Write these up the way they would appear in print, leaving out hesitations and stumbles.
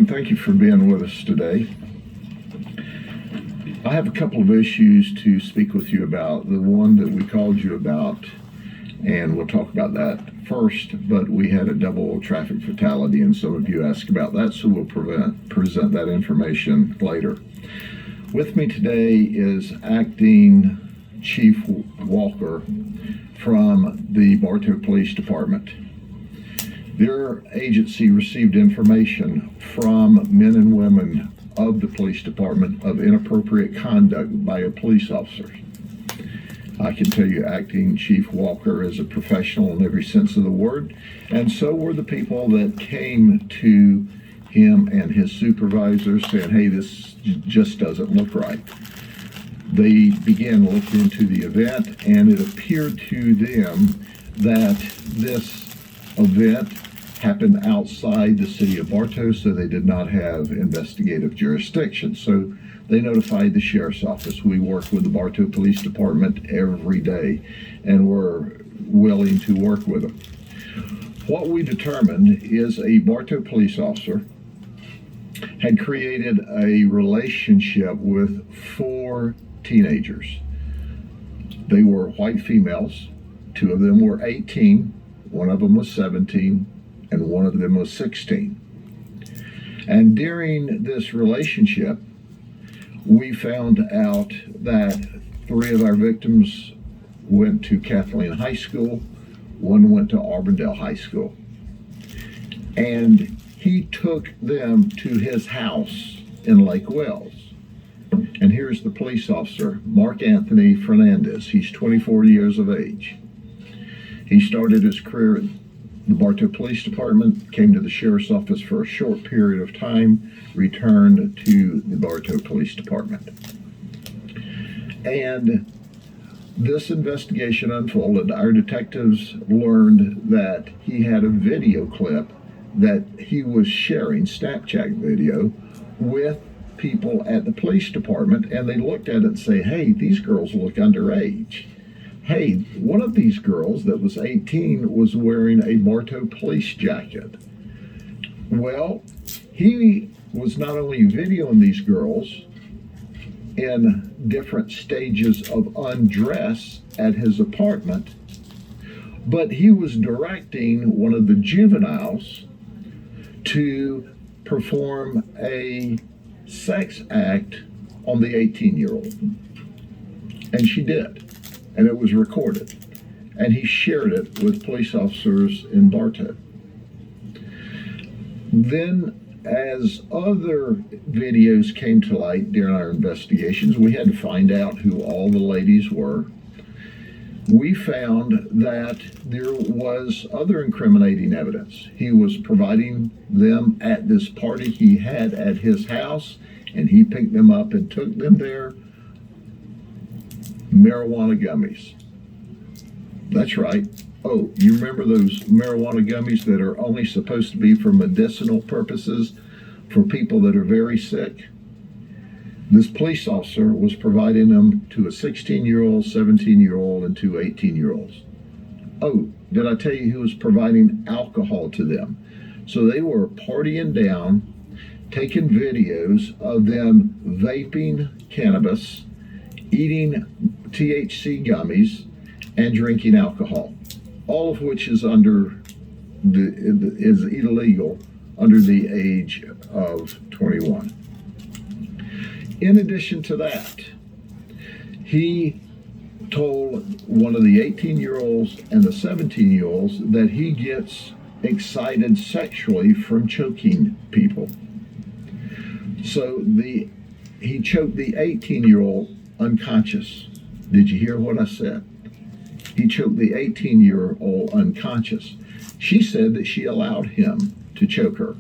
everyone. Thank you for being with us today. I have a couple of issues to speak with you about. The one that we called you about, and we'll talk about that first, but we had a double traffic fatality, and some of you asked about that, so we'll present that information later. With me today is Acting Chief Walker from the Barlow Police Department. Their agency received information from men and women of the police department of inappropriate conduct by a police officer. I can tell you Acting Chief Walker is a professional in every sense of the word, and so were the people that came to him and his supervisors saying, hey, this just doesn't look right. They began looking into the event, and it appeared to them that this event happened outside the city of Bartow, so they did not have investigative jurisdiction. So they notified the sheriff's office. We work with the Barlow Police Department every day, and we're willing to work with them. What we determined is a Bartow police officer had created a relationship with 4 teenagers. They were white females. 2 of them were 18, 1 of them was 17, and 1 of them was 16. And during this relationship, we found out that 3 of our victims went to Kathleen High School, 1 went to Auburndale High School. And he took them to his house in Lake Wells. And here's the police officer, Mark Anthony Fernandez. He's 24 years of age. He started his career at the Barlow Police Department, came to the sheriff's office for a short period of time, returned to the Barlow Police Department. And this investigation unfolded. Our detectives learned that he had a video clip that he was sharing, Snapchat video, with people at the police department, and they looked at it and say, hey, these girls look underage. Hey, one of these girls that was 18 was wearing a Bartow police jacket. Well, he was not only videoing these girls in different stages of undress at his apartment, but he was directing one of the juveniles to perform a sex act on the 18-year-old. And she did. And it was recorded. And he shared it with police officers in Bartow. Then, as other videos came to light during our investigations, we had to find out who all the ladies were. We found that there was other incriminating evidence. He was providing them at this party he had at his house, and he picked them up and took them there. Marijuana gummies. That's right. Oh, you remember those marijuana gummies that are only supposed to be for medicinal purposes for people that are very sick? This police officer was providing them to a 16-year-old, 17-year-old, and 2 18-year-olds. Oh, did I tell you he was providing alcohol to them? So they were partying down, taking videos of them vaping cannabis, eating THC gummies, and drinking alcohol, all of which is is illegal under the age of 21. In addition to that, he told one of the 18-year-olds and the 17-year-olds that he gets excited sexually from choking people. So he choked the 18-year-old unconscious. Did you hear what I said? He choked the 18-year-old unconscious. She said that she allowed him to choke her.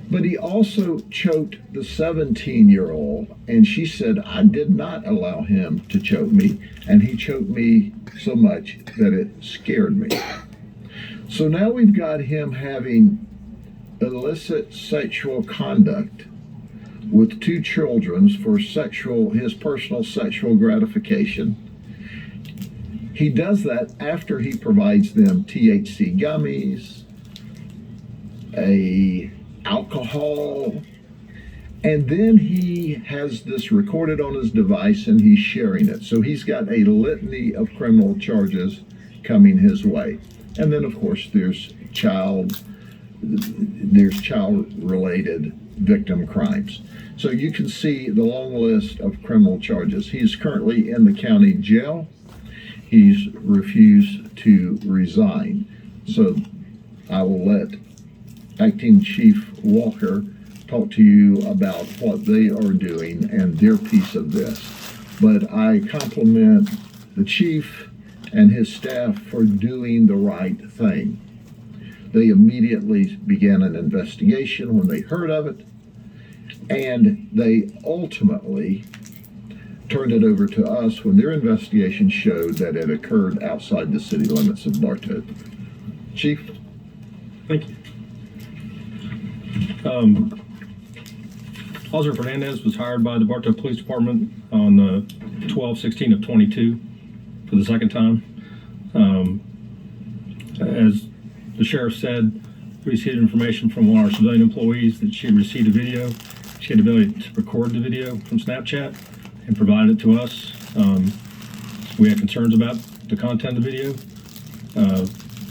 But he also choked the 17-year-old, and she said, I did not allow him to choke me, and he choked me so much that it scared me. So now we've got him having illicit sexual conduct with 2 children for his personal sexual gratification. He does that after he provides them THC gummies, a alcohol. And then he has this recorded on his device and he's sharing it. So he's got a litany of criminal charges coming his way. And then, of course, there's child-related victim crimes. So you can see the long list of criminal charges. He's currently in the county jail. He's refused to resign. So I will let Acting Chief Walker talk to you about what they are doing and their piece of this. But I compliment the chief and his staff for doing the right thing. They immediately began an investigation when they heard of it, and they ultimately turned it over to us when their investigation showed that it occurred outside the city limits of Bartow. Chief? Thank you. Officer Fernandez was hired by the Barlow Police Department on 12/16 of 22 for the second time. As the sheriff said, we received information from one of our civilian employees that she had received a video. She had the ability to record the video from Snapchat and provide it to us. We had concerns about the content of the video.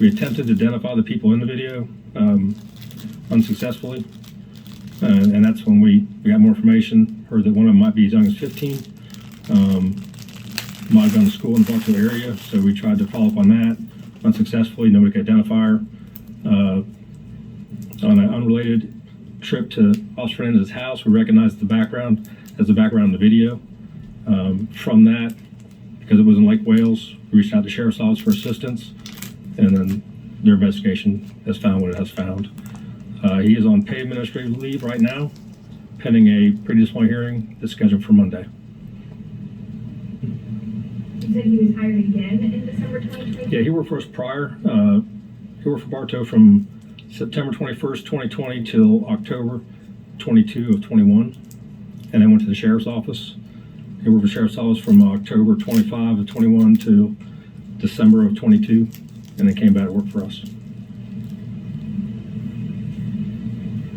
We attempted to identify the people in the video unsuccessfully. And that's when we got more information, heard that one of them might be as young as 15, might have gone to school in the Bartow area, so we tried to follow up on that unsuccessfully. Nobody could identify her. On an unrelated trip to Officer Fernandez's house, we recognized the background as the background in the video. From that, because it was in Lake Wales, we reached out to Sheriff's Office for assistance, and then their investigation has found what it has found. He is on paid administrative leave right now, pending a pre-disciplinary hearing that's scheduled for Monday. You said he was hired again in December 2020? Yeah, he worked for us prior. He worked for Bartow from September 21st, 2020 till October 22 of 21, and then went to the Sheriff's Office. He worked for the Sheriff's Office from October 25 of 21 to December of 22, and then came back to work for us.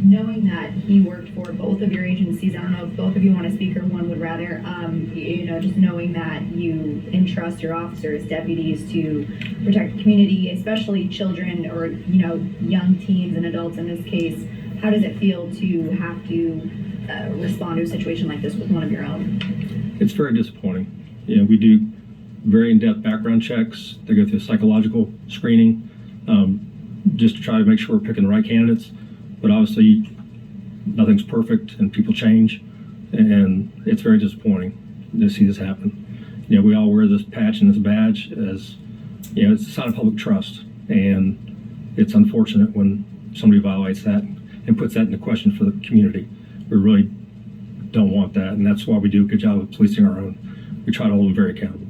Knowing that he worked for both of your agencies, I don't know if both of you want to speak or one would rather, just knowing that you entrust your officers, deputies, to protect the community, especially children or, young teens and adults in this case, how does it feel to have to respond to a situation like this with one of your own? It's very disappointing. We do very in-depth background checks. They go through psychological screening just to try to make sure we're picking the right candidates. But obviously, nothing's perfect and people change, and it's very disappointing to see this happen. We all wear this patch and this badge as, it's a sign of public trust, and it's unfortunate when somebody violates that and puts that into question for the community. We really don't want that, and that's why we do a good job of policing our own. We try to hold them very accountable.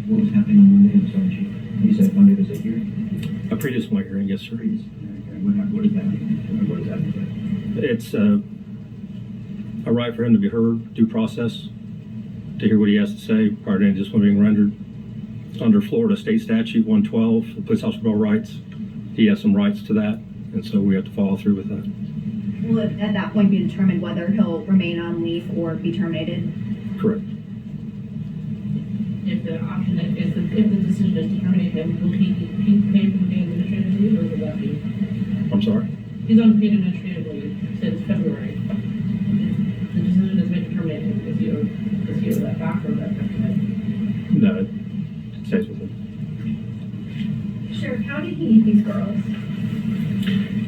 What was happening on Monday? I'm sorry, Chief. You said Monday was a hearing? A pre-disciplinary hearing, yes, sir. What does that mean? What does that mean? It's a right for him to be heard, due process, to hear what he has to say prior to any discipline being rendered. Under Florida State Statute 112, the Police Officer Bill of Rights, he has some rights to that, and so we have to follow through with that. Will it at that point be determined whether he'll remain on leave or be terminated? Correct. If the option is, if the decision is to terminate him, will he be paid for paid administrative leave, or will that be? I'm sorry? He's on paid administrative leave since February. The decision is made to terminate him. Is he owed that back, or that terminated? No, it stays with him. Sheriff, how did he meet these girls?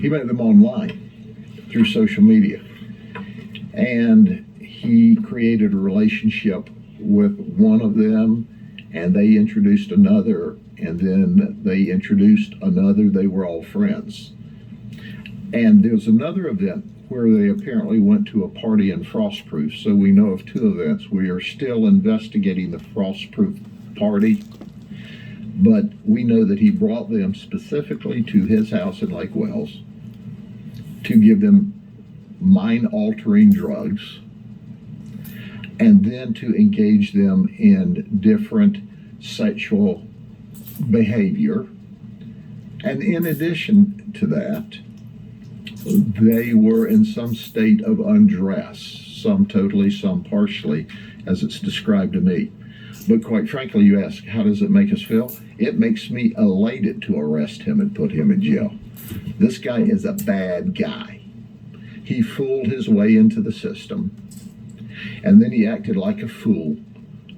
He met them online through social media, and he created a relationship with one of them, and they introduced another, and then they introduced another. They were all friends. And there's another event where they apparently went to a party in Frostproof. So we know of two events. We are still investigating the Frostproof party, but we know that he brought them specifically to his house in Lake Wales to give them mind-altering drugs, and then to engage them in different sexual behavior. And in addition to that, They were in some state of undress, some totally, some partially, as it's described to me. But quite frankly, you ask, how does it make us feel? It makes me elated to arrest him and put him in jail. This guy is a bad guy. He fooled his way into the system, and then he acted like a fool,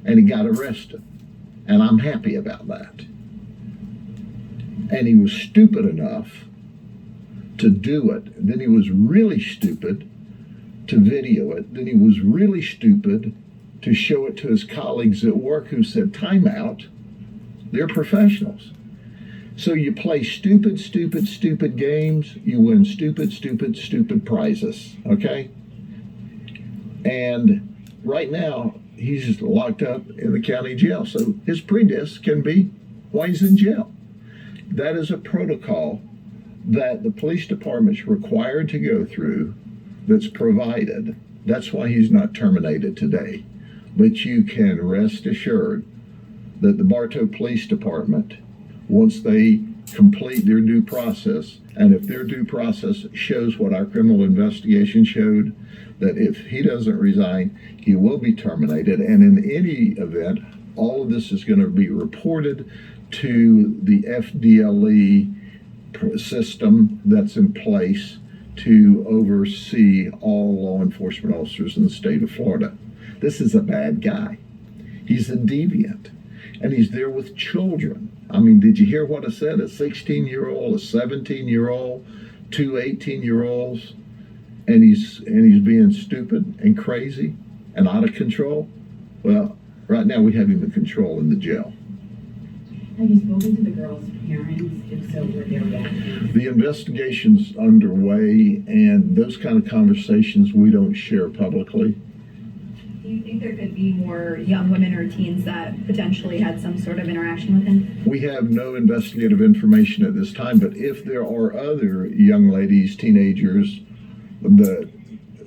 and he got arrested. And I'm happy about that. And he was stupid enough to do it. Then he was really stupid to video it. Then he was really stupid to show it to his colleagues at work who said, time out. They're professionals. So you play stupid, stupid, stupid games. You win stupid, stupid, stupid prizes. Okay? And right now, he's locked up in the county jail. So his predis can be why he's in jail. That is a protocol that the police department's required to go through that's provided. That's why he's not terminated today. But you can rest assured that the Bartow Police Department, once they complete their due process, and if their due process shows what our criminal investigation showed, that if he doesn't resign, he will be terminated. And in any event, all of this is going to be reported to the FDLE system that's in place to oversee all law enforcement officers in the state of Florida. This is a bad guy. He's a deviant, and he's there with children. I mean, did you hear what I said? A 16-year-old, a 17-year-old, two 18-year-olds, and he's being stupid and crazy and out of control. Well, right now we have him in control in the jail. Have you spoken to the girls' parents? If so, were their reactions? The investigation's underway, and those kind of conversations we don't share publicly. Do you think there could be more young women or teens that potentially had some sort of interaction with him? We have no investigative information at this time, but if there are other young ladies, teenagers that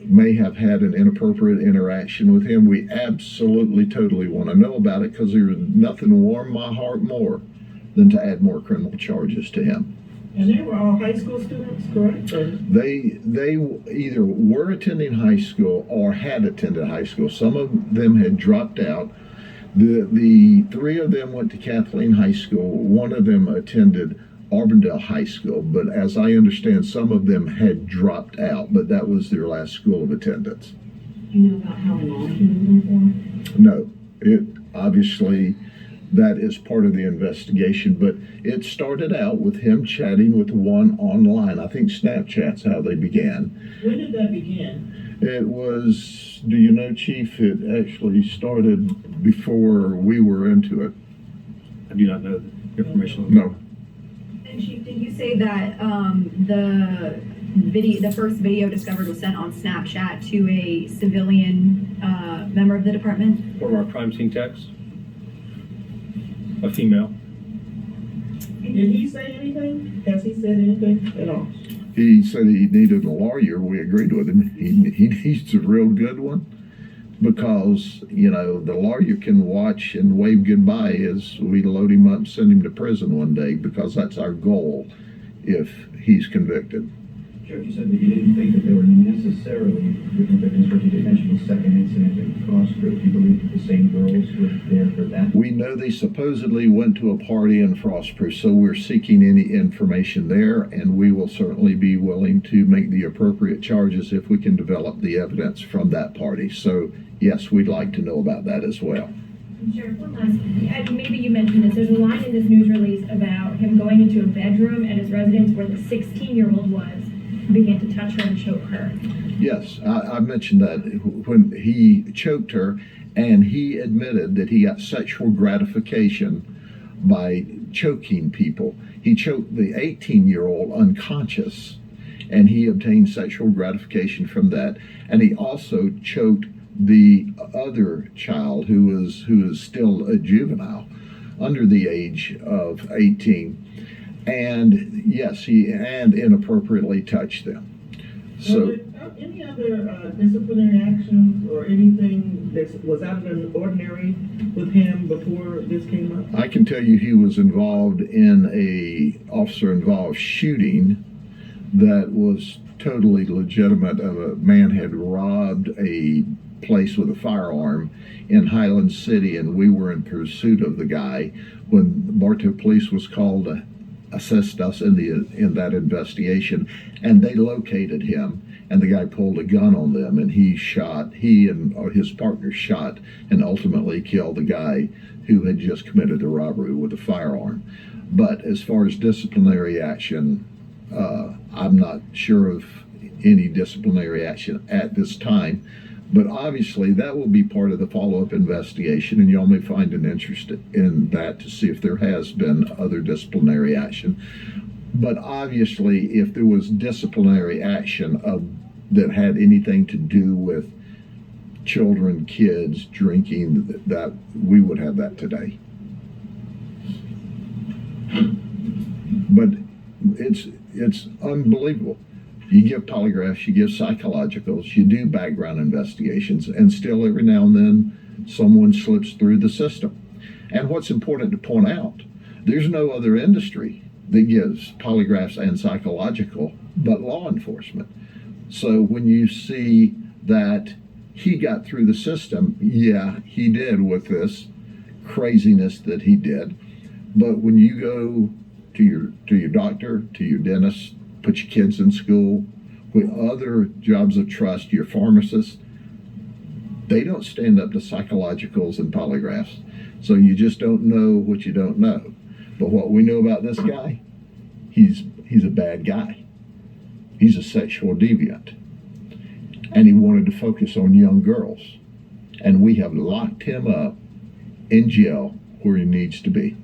may have had an inappropriate interaction with him, we absolutely, totally want to know about it, because there's nothing warm my heart more than to add more criminal charges to him. And they were all high school students, correct? Or? They either were attending high school or had attended high school. Some of them had dropped out. The three of them went to Kathleen High School. One of them attended Auburndale High School, but as I understand, some of them had dropped out, but that was their last school of attendance. Do you know about how long he was there for? No, it obviously, that is part of the investigation, but it started out with him chatting with one online. I think Snapchat's how they began. When did that begin? It was, do you know, Chief, it actually started before we were into it. I do not know the information. No. And Chief, did you say that the first video discovered was sent on Snapchat to a civilian member of the department? One of our crime scene techs, a female. Did he say anything? Has he said anything at all? He said he needed a lawyer. We agreed with him. He needs a real good one, because, you know, the lawyer can watch and wave goodbye as we load him up and send him to prison one day, because that's our goal if he's convicted. Sheriff, you said that you didn't think that they were necessarily different victims, but you did mention the second incident at Frostproof. Do you believe that the same girls were there for that? We know they supposedly went to a party in Frostproof, so we're seeking any information there, and we will certainly be willing to make the appropriate charges if we can develop the evidence from that party. So, yes, we'd like to know about that as well. Sheriff, one last, maybe you mentioned this, there's a line in this news release about him going into a bedroom at his residence where the 16-year-old was, and began to touch her and choke her. Yes, I mentioned that when he choked her, and he admitted that he got sexual gratification by choking people. He choked the 18-year-old unconscious, and he obtained sexual gratification from that. And he also choked the other child who is still a juvenile, under the age of 18. And yes, he inappropriately touched them. So, any other disciplinary actions or anything that was out of the ordinary with him before this came up? I can tell you he was involved in a officer-involved shooting that was totally legitimate. A man had robbed a place with a firearm in Highland City, and we were in pursuit of the guy when Barlow Police was called to assist us in that investigation, and they located him. And the guy pulled a gun on them, and he and his partner shot and ultimately killed the guy who had just committed the robbery with a firearm. But as far as disciplinary action, I'm not sure of any disciplinary action at this time. But obviously, that will be part of the follow-up investigation, and y'all may find an interest in that to see if there has been other disciplinary action. But obviously, if there was disciplinary action that had anything to do with children, kids drinking, that we would have that today. But it's unbelievable. You give polygraphs, you give psychologicals, you do background investigations, and still every now and then someone slips through the system. And what's important to point out, there's no other industry that gives polygraphs and psychological but law enforcement. So when you see that he got through the system, yeah, he did with this craziness that he did. But when you go to your doctor, to your dentist, put your kids in school, with other jobs of trust, your pharmacist, they don't stand up to psychologicals and polygraphs. So you just don't know what you don't know. But what we know about this guy, he's a bad guy. He's a sexual deviant. And he wanted to focus on young girls. And we have locked him up in jail where he needs to be.